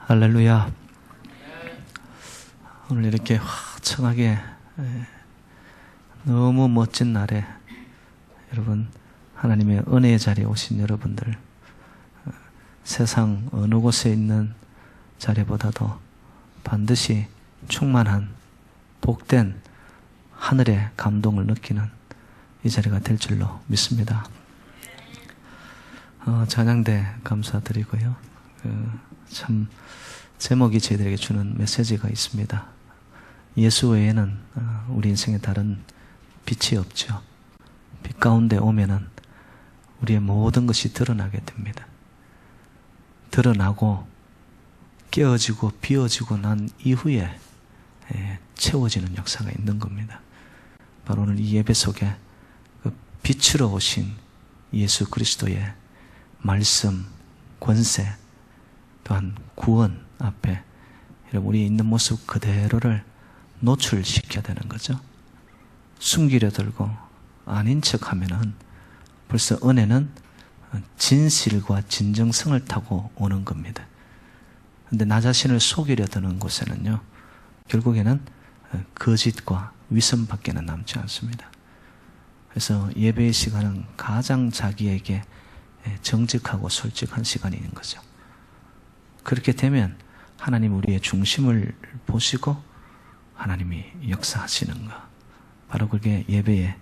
할렐루야. 오늘 이렇게 화창하게 너무 멋진 날에 여러분 하나님의 은혜의 자리에 오신 여러분들, 세상 어느 곳에 있는 자리보다도 반드시 충만한 복된 하늘의 감동을 느끼는 이 자리가 될 줄로 믿습니다. 찬양대 감사드리고요. 참 제목이 저희들에게 주는 메시지가 있습니다. 예수 외에는 우리 인생에 다른 빛이 없죠. 빛 가운데 오면은 우리의 모든 것이 드러나게 됩니다. 드러나고 깨어지고 비어지고 난 이후에 채워지는 역사가 있는 겁니다. 바로 오늘 이 예배 속에 그 빛으로 오신 예수 그리스도의 말씀, 권세, 또한 구원 앞에 우리 있는 모습 그대로를 노출시켜야 되는 거죠. 숨기려 들고 아닌 척하면은 벌써 은혜는 진실과 진정성을 타고 오는 겁니다. 근데 나 자신을 속이려 드는 곳에는요, 결국에는 거짓과 위선밖에는 남지 않습니다. 그래서 예배의 시간은 가장 자기에게 정직하고 솔직한 시간인 거죠. 그렇게 되면 하나님 우리의 중심을 보시고 하나님이 역사하시는 것, 바로 그게 예배의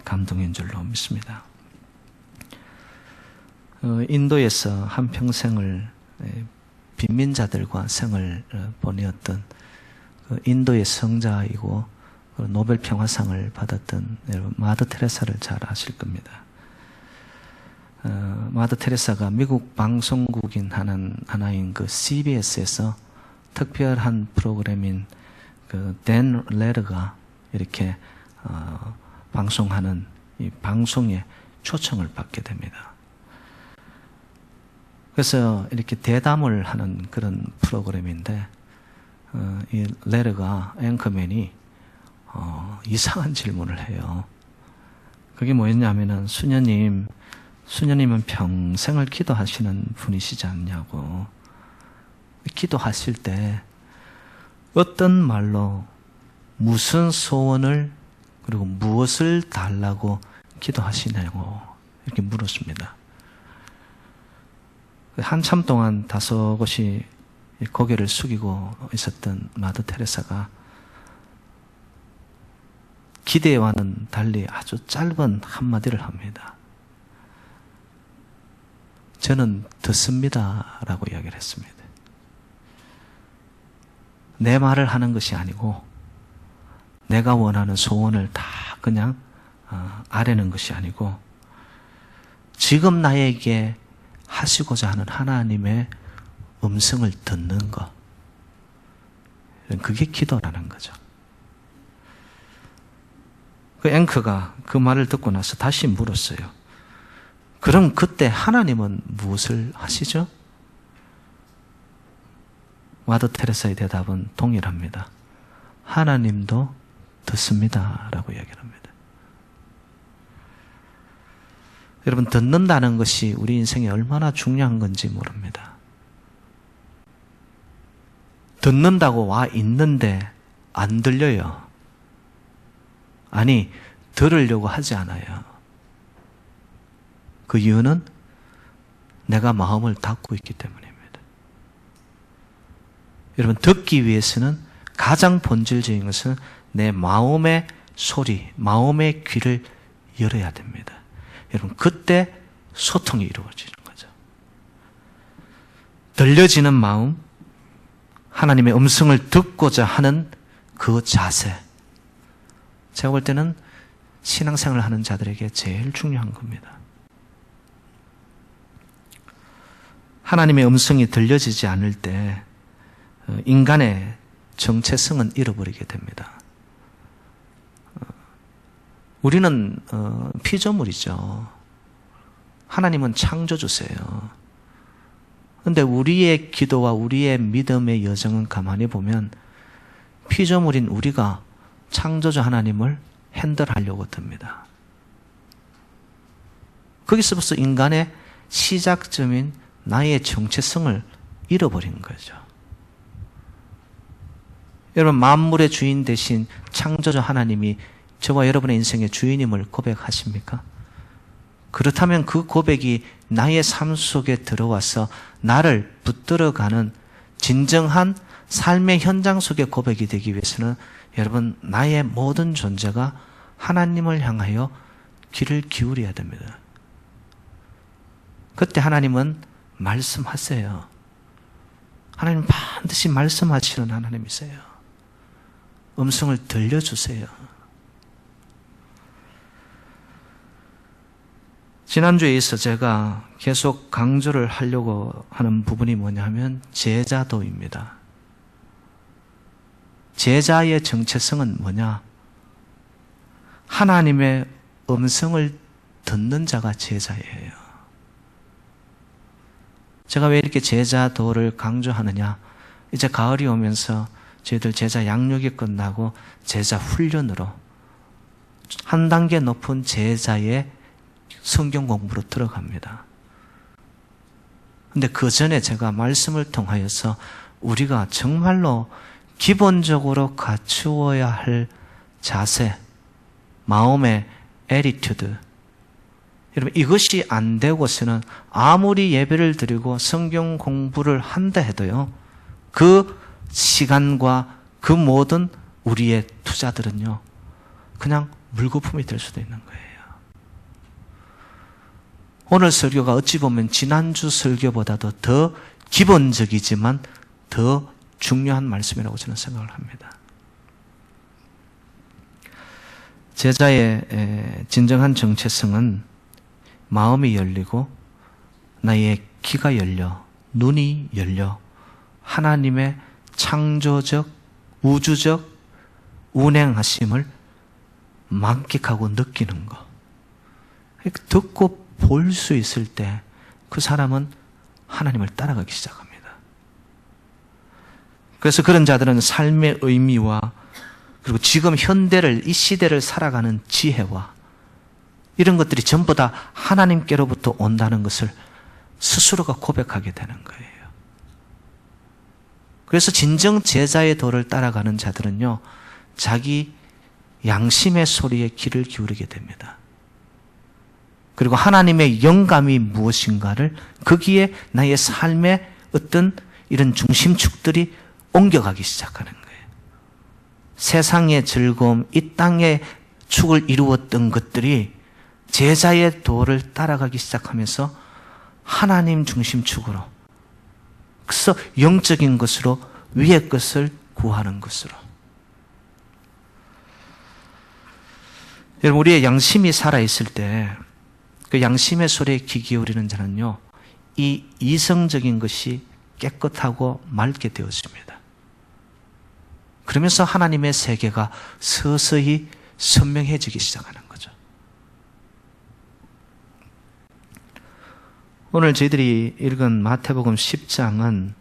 감동인 줄로 믿습니다. 인도에서 한평생을 빈민자들과 생을 보내었던 인도의 성자이고 노벨 평화상을 받았던 여러분 마더 테레사를 잘 아실 겁니다. 마더 테레사가 미국 방송국인 하나인 그 CBS에서 특별한 프로그램인 그 댄 레르가 이렇게 방송하는 이 방송에 초청을 받게 됩니다. 그래서 이렇게 대담을 하는 그런 프로그램인데 이 레르가 앵커맨이 이상한 질문을 해요. 그게 뭐였냐면은 수녀님은 평생을 기도하시는 분이시지 않냐고. 기도하실 때 어떤 말로 무슨 소원을 그리고 무엇을 달라고 기도하시냐고 이렇게 물었습니다. 한참 동안 다소곳이 고개를 숙이고 있었던 마더 테레사가 기대와는 달리 아주 짧은 한마디를 합니다. 저는 듣습니다 라고 이야기를 했습니다. 내 말을 하는 것이 아니고 내가 원하는 소원을 다 그냥 아뢰는 것이 아니고 지금 나에게 하시고자 하는 하나님의 음성을 듣는 것, 그게 기도라는 거죠. 그 앵커가 그 말을 듣고 나서 다시 물었어요. 그럼 그때 하나님은 무엇을 하시죠? 마더 테레사의 대답은 동일합니다. 하나님도 듣습니다 라고 이야기를 합니다. 여러분, 듣는다는 것이 우리 인생에 얼마나 중요한 건지 모릅니다. 듣는다고 와 있는데 안 들려요. 아니, 들으려고 하지 않아요. 그 이유는 내가 마음을 닫고 있기 때문입니다. 여러분, 듣기 위해서는 가장 본질적인 것은 내 마음의 소리, 마음의 귀를 열어야 됩니다. 여러분, 그때 소통이 이루어지는 거죠. 들려지는 마음, 하나님의 음성을 듣고자 하는 그 자세, 제가 볼 때는 신앙생활을 하는 자들에게 제일 중요한 겁니다. 하나님의 음성이 들려지지 않을 때 인간의 정체성은 잃어버리게 됩니다. 우리는 피조물이죠. 하나님은 창조주세요. 그런데 우리의 기도와 우리의 믿음의 여정은 가만히 보면 피조물인 우리가 창조주 하나님을 핸들하려고 듭니다. 거기서 벌써 인간의 시작점인 나의 정체성을 잃어버린 거죠. 여러분, 만물의 주인 되신 창조주 하나님이 저와 여러분의 인생의 주인임을 고백하십니까? 그렇다면 그 고백이 나의 삶 속에 들어와서 나를 붙들어가는 진정한 삶의 현장 속의 고백이 되기 위해서는 여러분, 나의 모든 존재가 하나님을 향하여 귀를 기울여야 됩니다. 그때 하나님은 말씀하세요. 하나님 반드시 말씀하시는 하나님이세요. 음성을 들려주세요. 지난주에 있어 제가 계속 강조를 하려고 하는 부분이 뭐냐면 제자도입니다. 제자의 정체성은 뭐냐? 하나님의 음성을 듣는 자가 제자예요. 제가 왜 이렇게 제자도를 강조하느냐? 이제 가을이 오면서 저희들 제자 양육이 끝나고 제자 훈련으로 한 단계 높은 제자의 성경 공부로 들어갑니다. 근데 그 전에 제가 말씀을 통하여서 우리가 정말로 기본적으로 갖추어야 할 자세, 마음의 애티튜드, 여러분, 이것이 안 되고서는 아무리 예배를 드리고 성경 공부를 한다 해도요, 그 시간과 그 모든 우리의 투자들은요, 그냥 물거품이 될 수도 있는 거예요. 오늘 설교가 어찌 보면 지난주 설교보다도 더 기본적이지만 더 중요한 말씀이라고 저는 생각을 합니다. 제자의 진정한 정체성은 마음이 열리고 나의 귀가 열려 눈이 열려 하나님의 창조적 우주적 운행하심을 만끽하고 느끼는 것, 듣고 볼 수 있을 때 그 사람은 하나님을 따라가기 시작합니다. 그래서 그런 자들은 삶의 의미와 그리고 지금 현대를, 이 시대를 살아가는 지혜와 이런 것들이 전부 다 하나님께로부터 온다는 것을 스스로가 고백하게 되는 거예요. 그래서 진정 제자의 도를 따라가는 자들은요, 자기 양심의 소리에 귀를 기울이게 됩니다. 그리고 하나님의 영감이 무엇인가를 거기에 나의 삶의 어떤 이런 중심축들이 옮겨가기 시작하는 거예요. 세상의 즐거움, 이 땅의 축을 이루었던 것들이 제자의 도를 따라가기 시작하면서 하나님 중심축으로, 그래서 영적인 것으로 위의 것을 구하는 것으로. 여러분, 우리의 양심이 살아있을 때 그 양심의 소리에 귀 기울이는 자는요, 이 이성적인 것이 깨끗하고 맑게 되어집니다. 그러면서 하나님의 세계가 서서히 선명해지기 시작하는 거죠. 오늘 저희들이 읽은 마태복음 10장은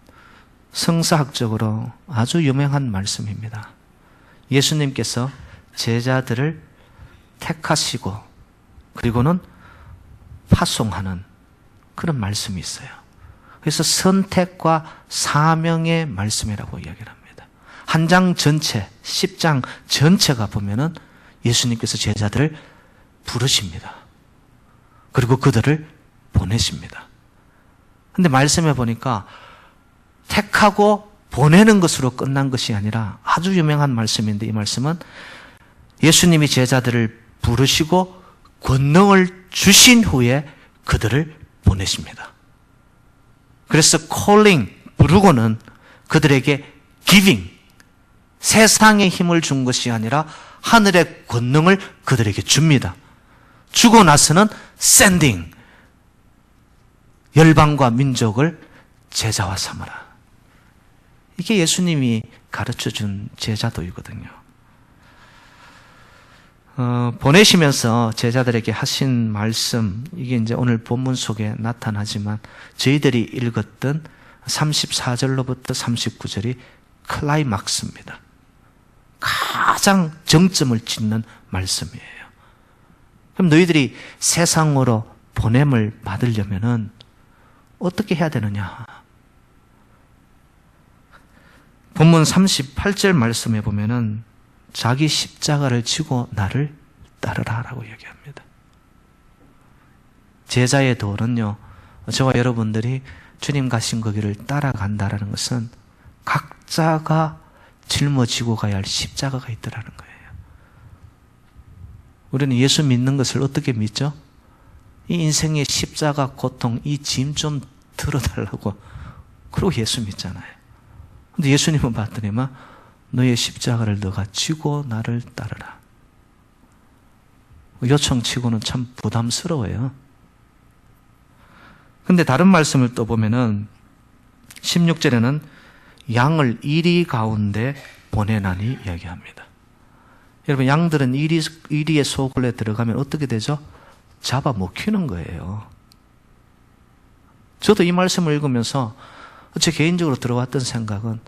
성사학적으로 아주 유명한 말씀입니다. 예수님께서 제자들을 택하시고 그리고는 파송하는 그런 말씀이 있어요. 그래서 선택과 사명의 말씀이라고 이야기를 합니다. 한 장 전체, 10장 전체가 보면은 예수님께서 제자들을 부르십니다. 그리고 그들을 보내십니다. 근데 말씀해 보니까 택하고 보내는 것으로 끝난 것이 아니라 아주 유명한 말씀인데, 이 말씀은 예수님이 제자들을 부르시고 권능을 주신 후에 그들을 보내십니다. 그래서 calling, 부르고는 그들에게 giving, 세상의 힘을 준 것이 아니라 하늘의 권능을 그들에게 줍니다. 주고 나서는 sending, 열방과 민족을 제자와 삼으라. 이게 예수님이 가르쳐준 제자도이거든요. 보내시면서 제자들에게 하신 말씀, 이게 이제 오늘 본문 속에 나타나지만 저희들이 읽었던 34절로부터 39절이 클라이막스입니다. 가장 정점을 찍는 말씀이에요. 그럼 너희들이 세상으로 보냄을 받으려면은 어떻게 해야 되느냐? 본문 38절 말씀에 보면은 자기 십자가를 지고 나를 따르라라고 얘기합니다. 제자의 도는요, 저와 여러분들이 주님 가신 그 길을 따라간다라는 것은 각자가 짊어지고 가야 할 십자가가 있더라는 거예요. 우리는 예수 믿는 것을 어떻게 믿죠? 이 인생의 십자가 고통, 이 짐 좀 들어달라고, 그러고 예수 믿잖아요. 근데 예수님은 봤더니만 너의 십자가를 너가 지고 나를 따르라. 요청치고는 참 부담스러워요. 근데 다른 말씀을 또 보면은 16절에는 양을 이리 가운데 보내나니 이야기합니다. 여러분, 양들은 이리의 소굴에 들어가면 어떻게 되죠? 잡아 먹히는 거예요. 저도 이 말씀을 읽으면서 제 개인적으로 들어왔던 생각은,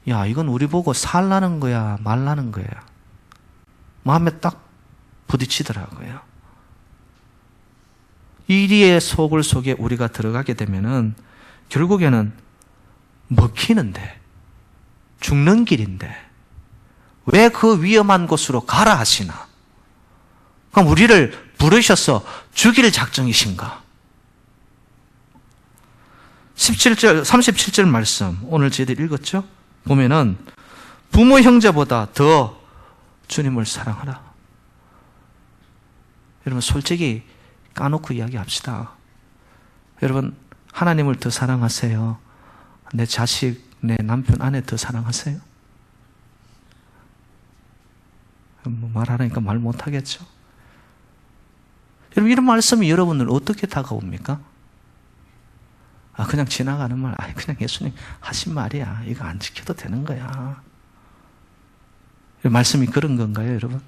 야, 이건 우리 보고 살라는 거야, 말라는 거야. 마음에 딱 부딪히더라고요. 이리의 소굴 속에 우리가 들어가게 되면은 결국에는 먹히는데, 죽는 길인데 왜 그 위험한 곳으로 가라 하시나? 그럼 우리를 부르셔서 죽일 작정이신가? 37절 말씀 오늘 저희들 읽었죠? 보면은 부모 형제보다 더 주님을 사랑하라. 여러분, 솔직히 까놓고 이야기합시다. 여러분, 하나님을 더 사랑하세요? 내 자식, 내 남편, 아내 더 사랑하세요? 뭐 말하라니까 말 못하겠죠? 여러분, 이런 말씀이 여러분들 어떻게 다가옵니까? 그냥 지나가는 말, 그냥 예수님 하신 말이야. 이거 안 지켜도 되는 거야. 말씀이 그런 건가요, 여러분?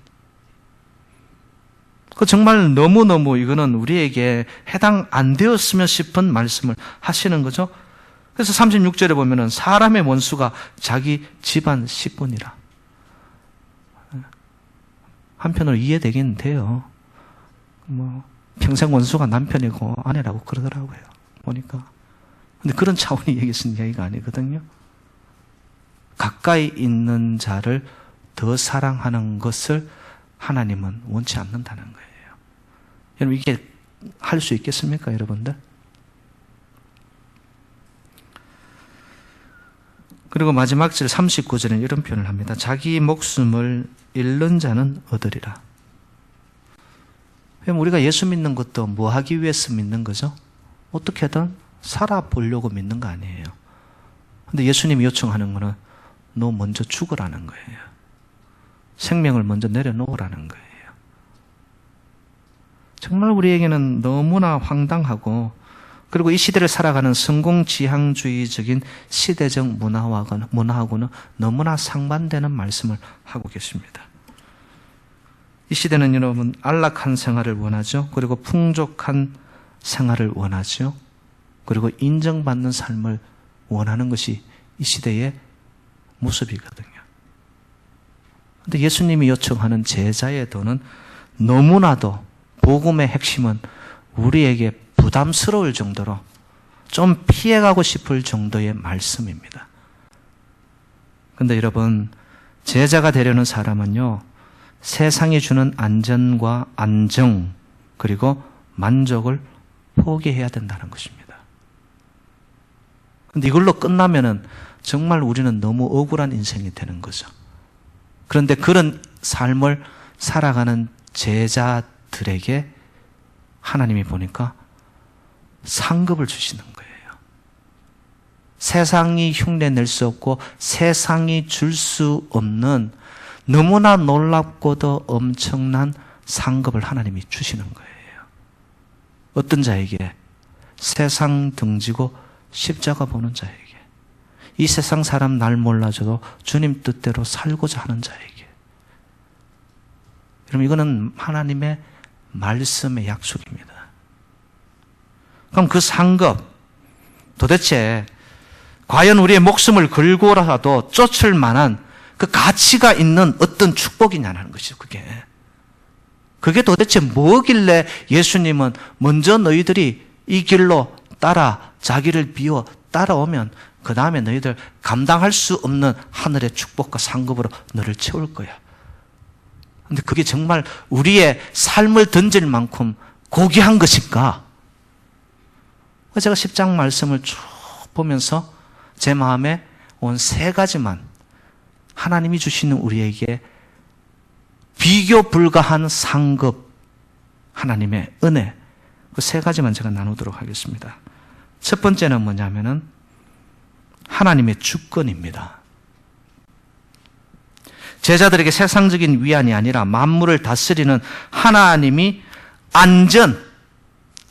정말 너무너무 이거는 우리에게 해당 안 되었으면 싶은 말씀을 하시는 거죠. 그래서 36절에 보면은 사람의 원수가 자기 집안 식구니라. 한편으로 이해되긴 돼요. 평생 원수가 남편이고 아내라고 그러더라고요. 보니까. 근데 그런 차원이 여기 쓴 이야기가 아니거든요. 가까이 있는 자를 더 사랑하는 것을 하나님은 원치 않는다는 거예요. 여러분, 이게 할 수 있겠습니까, 여러분들? 그리고 마지막 절 39절에는 이런 표현을 합니다. 자기 목숨을 잃는 자는 얻으리라. 우리가 예수 믿는 것도 뭐 하기 위해서 믿는 거죠? 어떻게든 살아보려고 믿는 거 아니에요. 근데 예수님이 요청하는 거는 너 먼저 죽으라는 거예요. 생명을 먼저 내려놓으라는 거예요. 정말 우리에게는 너무나 황당하고, 그리고 이 시대를 살아가는 성공지향주의적인 시대적 문화하고는 너무나 상반되는 말씀을 하고 계십니다. 이 시대는 여러분 안락한 생활을 원하죠. 그리고 풍족한 생활을 원하죠. 그리고 인정받는 삶을 원하는 것이 이 시대의 모습이거든요. 그런데 예수님이 요청하는 제자의 도는 너무나도 복음의 핵심은 우리에게 부담스러울 정도로 좀 피해가고 싶을 정도의 말씀입니다. 그런데 여러분, 제자가 되려는 사람은요, 세상이 주는 안전과 안정 그리고 만족을 포기해야 된다는 것입니다. 그런데 이걸로 끝나면은 정말 우리는 너무 억울한 인생이 되는 거죠. 그런데 그런 삶을 살아가는 제자들에게 하나님이 보니까 상급을 주시는 거예요. 세상이 흉내낼 수 없고 세상이 줄 수 없는 너무나 놀랍고도 엄청난 상급을 하나님이 주시는 거예요. 어떤 자에게? 세상 등지고 십자가 보는 자에게. 이 세상 사람 날 몰라줘도 주님 뜻대로 살고자 하는 자에게. 여러분, 이거는 하나님의 말씀의 약속입니다. 그럼 그 상급, 도대체 과연 우리의 목숨을 걸고라도 쫓을 만한 그 가치가 있는 어떤 축복이냐는 것이죠, 그게. 그게 도대체 뭐길래 예수님은 먼저 너희들이 이 길로 따라 자기를 비워 따라오면 그 다음에 너희들 감당할 수 없는 하늘의 축복과 상급으로 너를 채울 거야. 근데 그게 정말 우리의 삶을 던질 만큼 고귀한 것인가? 제가 10장 말씀을 쭉 보면서 제 마음에 온 3가지만 하나님이 주시는 우리에게 비교 불가한 상급, 하나님의 은혜, 그 3가지만 제가 나누도록 하겠습니다. 첫 번째는 뭐냐면은 하나님의 주권입니다. 제자들에게 세상적인 위안이 아니라 만물을 다스리는 하나님이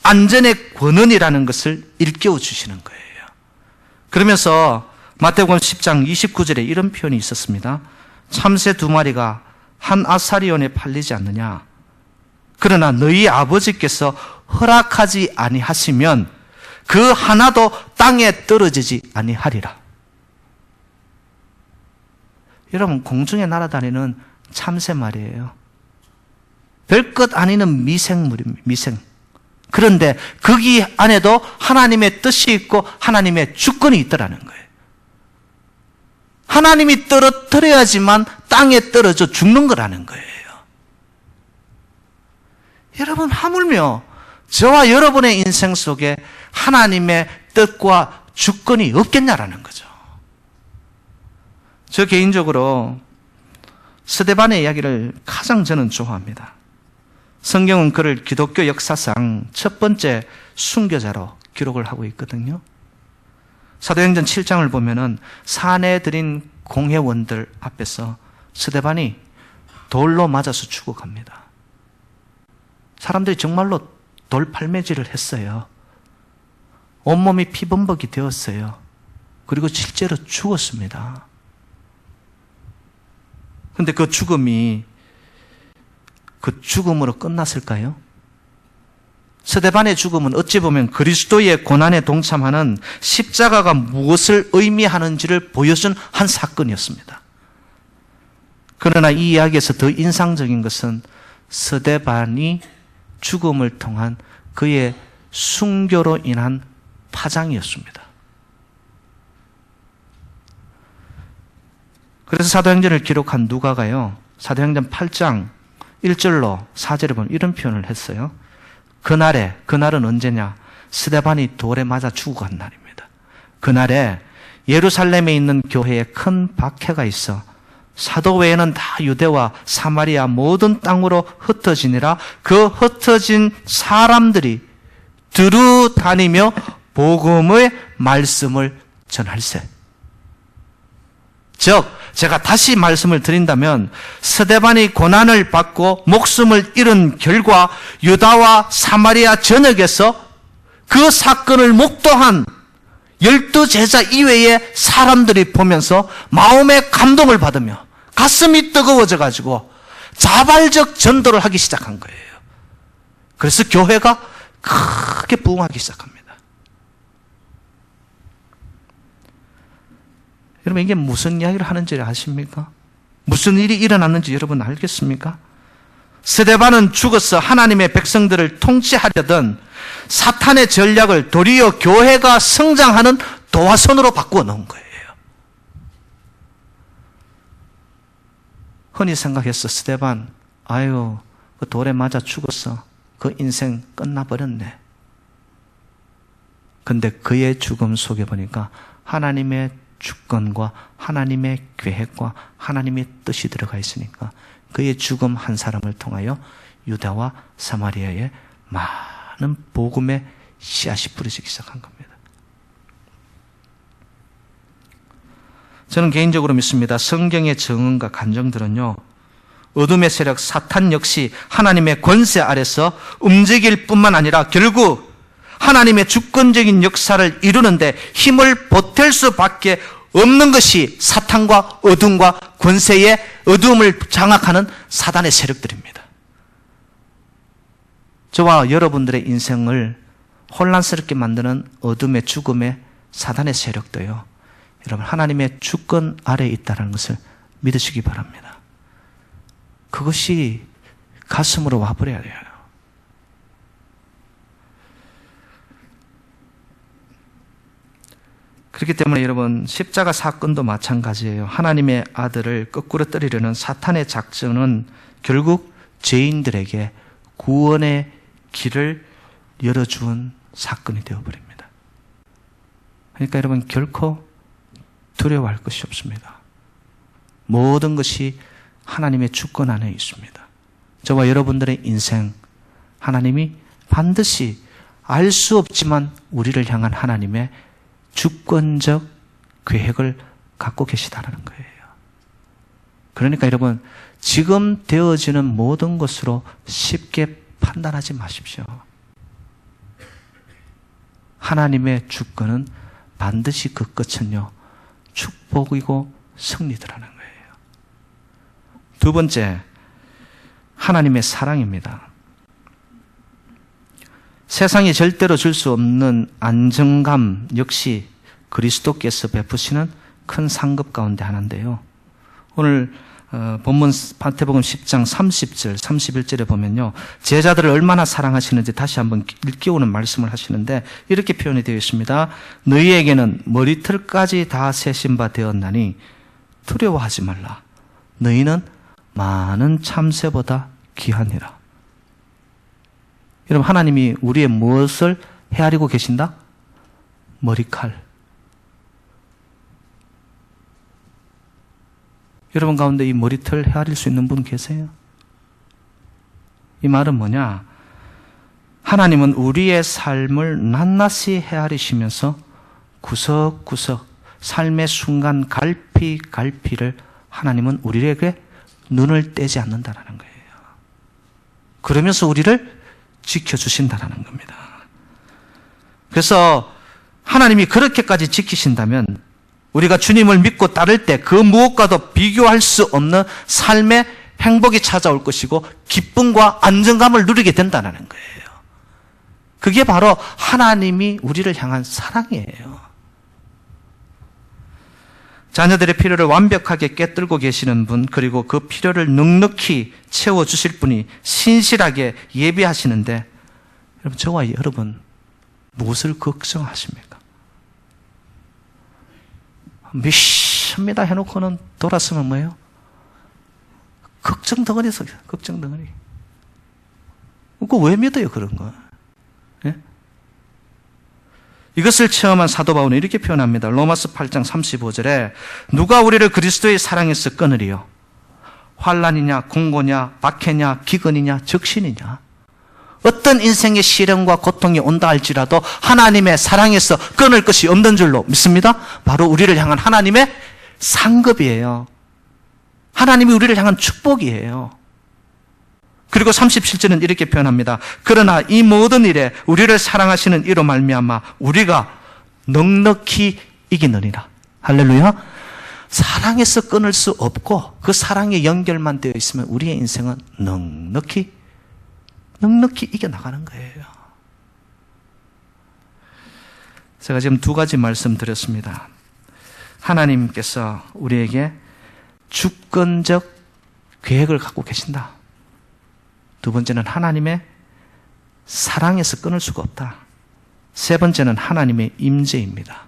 안전의 권한이라는 것을 일깨워 주시는 거예요. 그러면서 마태복음 10장 29절에 이런 표현이 있었습니다. 참새 2마리가 한 아사리온에 팔리지 않느냐? 그러나 너희 아버지께서 허락하지 아니하시면 그 하나도 땅에 떨어지지 아니하리라. 여러분, 공중에 날아다니는 참새 말이에요. 별것 아니는 미생물입니다. 미생. 그런데 거기 안에도 하나님의 뜻이 있고 하나님의 주권이 있더라는 거예요. 하나님이 떨어뜨려야지만 땅에 떨어져 죽는 거라는 거예요. 여러분, 하물며 저와 여러분의 인생 속에 하나님의 뜻과 주권이 없겠냐라는 거죠. 저 개인적으로 스데반의 이야기를 가장 저는 좋아합니다. 성경은 그를 기독교 역사상 첫 번째 순교자로 기록을 하고 있거든요. 사도행전 7장을 보면은 산에 들인 공회원들 앞에서 스데반이 돌로 맞아서 죽어갑니다. 사람들이 정말로 돌팔매질을 했어요. 온몸이 피범벅이 되었어요. 그리고 실제로 죽었습니다. 근데 그 죽음이 그 죽음으로 끝났을까요? 스데반의 죽음은 어찌 보면 그리스도의 고난에 동참하는 십자가가 무엇을 의미하는지를 보여준 한 사건이었습니다. 그러나 이 이야기에서 더 인상적인 것은 스데반이 죽음을 통한 그의 순교로 인한 파장이었습니다. 그래서 사도행전을 기록한 누가가요, 사도행전 8장 1절로 4절에 보면 이런 표현을 했어요. 그날은 언제냐? 스데반이 돌에 맞아 죽어간 날입니다. 그날에 예루살렘에 있는 교회에 큰 박해가 있어 사도 외에는 다 유대와 사마리아 모든 땅으로 흩어지니라. 그 흩어진 사람들이 두루 다니며 복음의 말씀을 전할세. 즉, 제가 다시 말씀을 드린다면 스데반이 고난을 받고 목숨을 잃은 결과 유다와 사마리아 전역에서 그 사건을 목도한 12제자 이외의 사람들이 보면서 마음의 감동을 받으며 가슴이 뜨거워져 가지고 자발적 전도를 하기 시작한 거예요. 그래서 교회가 크게 부흥하기 시작합니다. 여러분, 이게 무슨 이야기를 하는지 아십니까? 무슨 일이 일어났는지 여러분 알겠습니까? 스데반은 죽어서 하나님의 백성들을 통치하려던 사탄의 전략을 도리어 교회가 성장하는 도화선으로 바꾸어 놓은 거예요. 흔히 생각했어. 스데반, 아유, 그 돌에 맞아 죽었어. 그 인생 끝나버렸네. 근데 그의 죽음 속에 보니까 하나님의 주권과 하나님의 계획과 하나님의 뜻이 들어가 있으니까 그의 죽음 한 사람을 통하여 유다와 사마리아에 많은 복음의 씨앗이 뿌려지기 시작한 겁니다. 저는 개인적으로 믿습니다. 성경의 증언과 간정들은요, 어둠의 세력 사탄 역시 하나님의 권세 아래서 움직일 뿐만 아니라 결국 하나님의 주권적인 역사를 이루는데 힘을 보탤 수밖에 없는 것이 사탄과 어둠과 권세의 어둠을 장악하는 사단의 세력들입니다. 저와 여러분들의 인생을 혼란스럽게 만드는 어둠의 죽음의 사단의 세력도요, 여러분 하나님의 주권 아래에 있다는 것을 믿으시기 바랍니다. 그것이 가슴으로 와버려야 돼요. 그렇기 때문에 여러분, 십자가 사건도 마찬가지예요. 하나님의 아들을 거꾸로 때리려는 사탄의 작전은 결국 죄인들에게 구원의 길을 열어주은 사건이 되어버립니다. 그러니까 여러분, 결코 두려워할 것이 없습니다. 모든 것이 하나님의 주권 안에 있습니다. 저와 여러분들의 인생, 하나님이 반드시 알 수 없지만 우리를 향한 하나님의 주권적 계획을 갖고 계시다는 거예요. 그러니까 여러분, 지금 되어지는 모든 것으로 쉽게 판단하지 마십시오. 하나님의 주권은 반드시 그 끝은요, 축복이고 승리더라는 거예요. 두 번째, 하나님의 사랑입니다. 세상이 절대로 줄 수 없는 안정감 역시 그리스도께서 베푸시는 큰 상급 가운데 하나인데요. 오늘 본문 마태복음 10장 30절, 31절에 보면요, 제자들을 얼마나 사랑하시는지 다시 한번 일깨우는 말씀을 하시는데 이렇게 표현이 되어 있습니다. 너희에게는 머리털까지 다 세신 바 되었나니 두려워하지 말라. 너희는 많은 참새보다 귀하니라. 여러분, 하나님이 우리의 무엇을 헤아리고 계신다? 머리칼. 여러분 가운데 이 머리털 헤아릴 수 있는 분 계세요? 이 말은 뭐냐? 하나님은 우리의 삶을 낱낱이 헤아리시면서 구석구석 삶의 순간 갈피갈피를 하나님은 우리에게 눈을 떼지 않는다는 거예요. 그러면서 우리를 지켜주신다는 겁니다. 그래서 하나님이 그렇게까지 지키신다면 우리가 주님을 믿고 따를 때 그 무엇과도 비교할 수 없는 삶의 행복이 찾아올 것이고 기쁨과 안정감을 누리게 된다는 거예요. 그게 바로 하나님이 우리를 향한 사랑이에요. 자녀들의 필요를 완벽하게 꿰뚫고 계시는 분, 그리고 그 필요를 넉넉히 채워주실 분이 신실하게 예비하시는데, 여러분, 저와 여러분 무엇을 걱정하십니까? 믿습니다 해놓고는 돌아서면 뭐예요? 걱정 덩어리 속에, 걱정 덩어리. 그거 왜 믿어요, 그런 거? 예? 이것을 체험한 사도 바울은 이렇게 표현합니다. 로마서 8장 35절에 누가 우리를 그리스도의 사랑에서 끊으리요? 환난이냐, 공고냐, 박해냐, 기근이냐, 적신이냐? 어떤 인생의 시련과 고통이 온다 할지라도 하나님의 사랑에서 끊을 것이 없는 줄로 믿습니다. 바로 우리를 향한 하나님의 상급이에요. 하나님이 우리를 향한 축복이에요. 그리고 37절은 이렇게 표현합니다. 그러나 이 모든 일에 우리를 사랑하시는 이로 말미암아 우리가 넉넉히 이기느니라. 할렐루야. 사랑에서 끊을 수 없고 그 사랑에 연결만 되어 있으면 우리의 인생은 넉넉히 이겨나가는 거예요. 제가 지금 두 가지 말씀드렸습니다. 하나님께서 우리에게 주권적 계획을 갖고 계신다. 두 번째는 하나님의 사랑에서 끊을 수가 없다. 세 번째는 하나님의 임재입니다.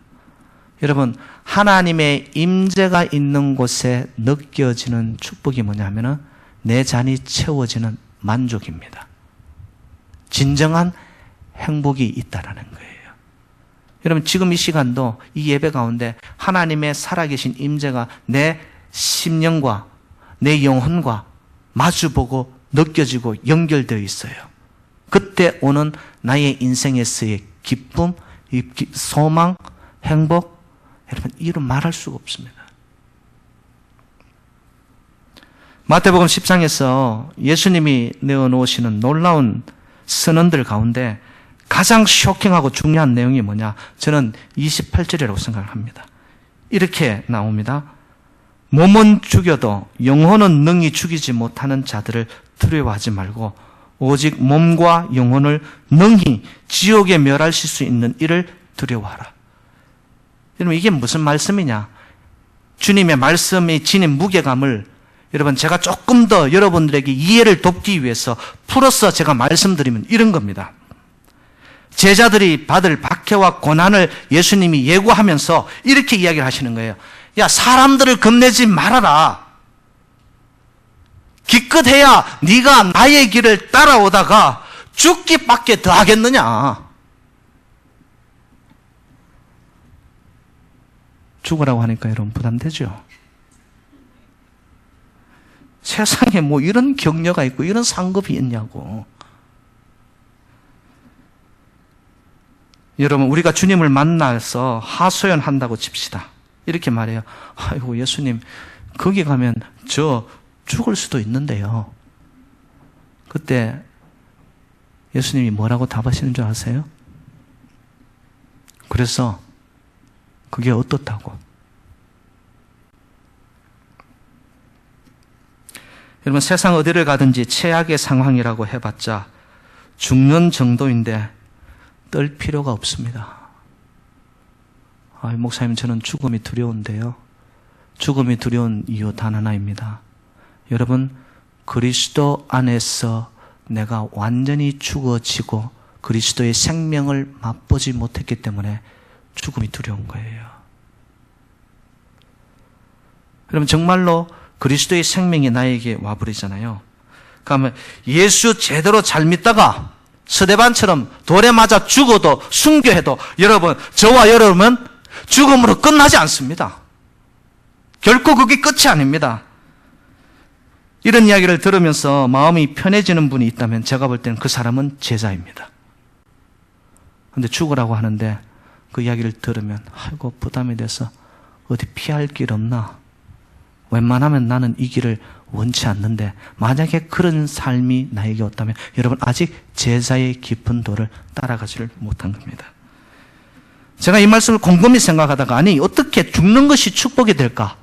여러분, 하나님의 임재가 있는 곳에 느껴지는 축복이 뭐냐면은 내 잔이 채워지는 만족입니다. 진정한 행복이 있다라는 거예요. 여러분, 지금 이 시간도 이 예배 가운데 하나님의 살아계신 임재가 내 심령과 내 영혼과 마주보고 느껴지고 연결되어 있어요. 그때 오는 나의 인생에서의 기쁨, 소망, 행복, 여러분, 이런 말할 수가 없습니다. 마태복음 10장에서 예수님이 내어놓으시는 놀라운 선언들 가운데 가장 쇼킹하고 중요한 내용이 뭐냐? 저는 28절이라고 생각을 합니다. 이렇게 나옵니다. 몸은 죽여도 영혼은 능히 죽이지 못하는 자들을 두려워하지 말고 오직 몸과 영혼을 능히 지옥에 멸하실 수 있는 이를 두려워하라. 여러분, 이게 무슨 말씀이냐? 주님의 말씀이 지닌 무게감을 여러분, 제가 조금 더 여러분들에게 이해를 돕기 위해서 풀어서 제가 말씀드리면 이런 겁니다. 제자들이 받을 박해와 고난을 예수님이 예고하면서 이렇게 이야기를 하시는 거예요. 야, 사람들을 겁내지 말아라. 기껏해야 네가 나의 길을 따라오다가 죽기밖에 더 하겠느냐. 죽으라고 하니까 여러분 부담되죠? 세상에 뭐 이런 격려가 있고 이런 상급이 있냐고. 여러분, 우리가 주님을 만나서 하소연한다고 칩시다. 이렇게 말해요. 아이고, 예수님, 거기 가면 저 죽을 수도 있는데요. 그때 예수님이 뭐라고 답하시는 줄 아세요? 그래서 그게 어떻다고? 여러분, 세상 어디를 가든지 최악의 상황이라고 해봤자 죽는 정도인데 떨 필요가 없습니다. 목사님, 저는 죽음이 두려운데요. 죽음이 두려운 이유 단 하나입니다. 여러분, 그리스도 안에서 내가 완전히 죽어지고 그리스도의 생명을 맛보지 못했기 때문에 죽음이 두려운 거예요. 여러분, 정말로 그리스도의 생명이 나에게 와버리잖아요. 그러면 예수 제대로 잘 믿다가 스데반처럼 돌에 맞아 죽어도 순교해도 여러분, 저와 여러분은 죽음으로 끝나지 않습니다. 결코 그게 끝이 아닙니다. 이런 이야기를 들으면서 마음이 편해지는 분이 있다면 제가 볼 때는 그 사람은 제자입니다. 그런데 죽으라고 하는데 그 이야기를 들으면 아이고, 부담이 돼서 어디 피할 길 없나? 웬만하면 나는 이 길을 원치 않는데 만약에 그런 삶이 나에게 왔다면 여러분, 아직 제자의 깊은 도를 따라가지를 못한 겁니다. 제가 이 말씀을 곰곰이 생각하다가 아니, 어떻게 죽는 것이 축복이 될까?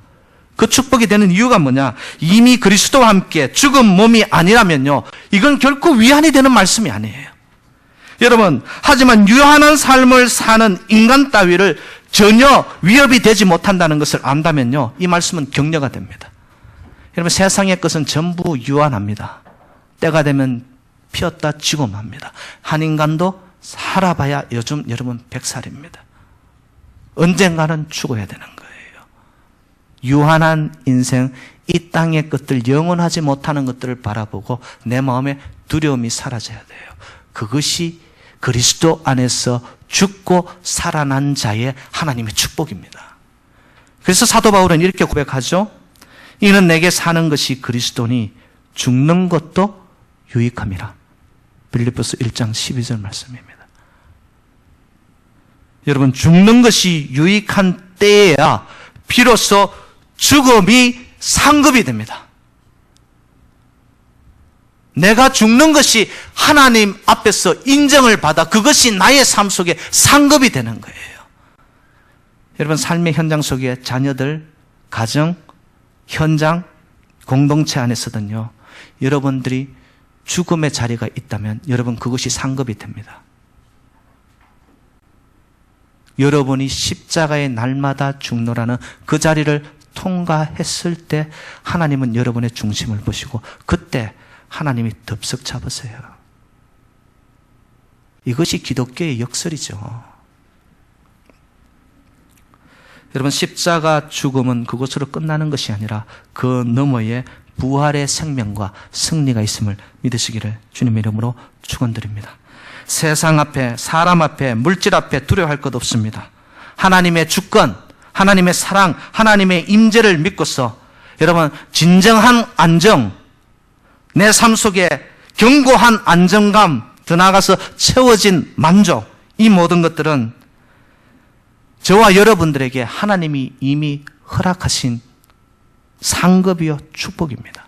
그 축복이 되는 이유가 뭐냐? 이미 그리스도와 함께 죽은 몸이 아니라면요, 이건 결코 위안이 되는 말씀이 아니에요. 여러분, 하지만 유한한 삶을 사는 인간 따위를 전혀 위협이 되지 못한다는 것을 안다면요, 이 말씀은 격려가 됩니다. 여러분, 세상의 것은 전부 유한합니다. 때가 되면 피었다 지고 맙니다. 한 인간도 살아봐야 요즘 여러분 100살입니다. 언젠가는 죽어야 되는 거예요. 유한한 인생, 이 땅의 것들, 영원하지 못하는 것들을 바라보고 내 마음에 두려움이 사라져야 돼요. 그것이 그리스도 안에서 죽고 살아난 자의 하나님의 축복입니다. 그래서 사도 바울은 이렇게 고백하죠. 이는 내게 사는 것이 그리스도니 죽는 것도 유익함이라. 빌립보서 1장 12절 말씀입니다. 여러분, 죽는 것이 유익한 때에야 비로소 죽음이 상급이 됩니다. 내가 죽는 것이 하나님 앞에서 인정을 받아 그것이 나의 삶 속에 상급이 되는 거예요. 여러분, 삶의 현장 속에 자녀들, 가정, 현장, 공동체 안에서든요, 여러분들이 죽음의 자리가 있다면 여러분, 그것이 상급이 됩니다. 여러분이 십자가의 날마다 죽노라는 그 자리를 통과했을 때 하나님은 여러분의 중심을 보시고 그때 하나님이 덥석 잡으세요. 이것이 기독교의 역설이죠. 여러분, 십자가 죽음은 그것으로 끝나는 것이 아니라 그 너머에 부활의 생명과 승리가 있음을 믿으시기를 주님의 이름으로 축원드립니다. 세상 앞에, 사람 앞에, 물질 앞에 두려워할 것 없습니다. 하나님의 주권, 하나님의 사랑, 하나님의 임재를 믿고서 여러분, 진정한 안정, 내 삶 속에 견고한 안정감, 더 나아가서 채워진 만족, 이 모든 것들은 저와 여러분들에게 하나님이 이미 허락하신 상급이요 축복입니다.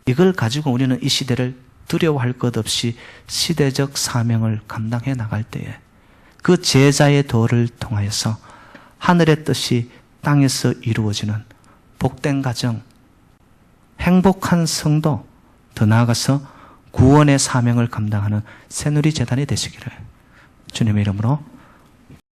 이걸 가지고 우리는 이 시대를 두려워할 것 없이 시대적 사명을 감당해 나갈 때에 그 제자의 도를 통하여서 하늘의 뜻이 땅에서 이루어지는 복된 가정, 행복한 성도, 더 나아가서 구원의 사명을 감당하는 새누리 재단이 되시기를 주님의 이름으로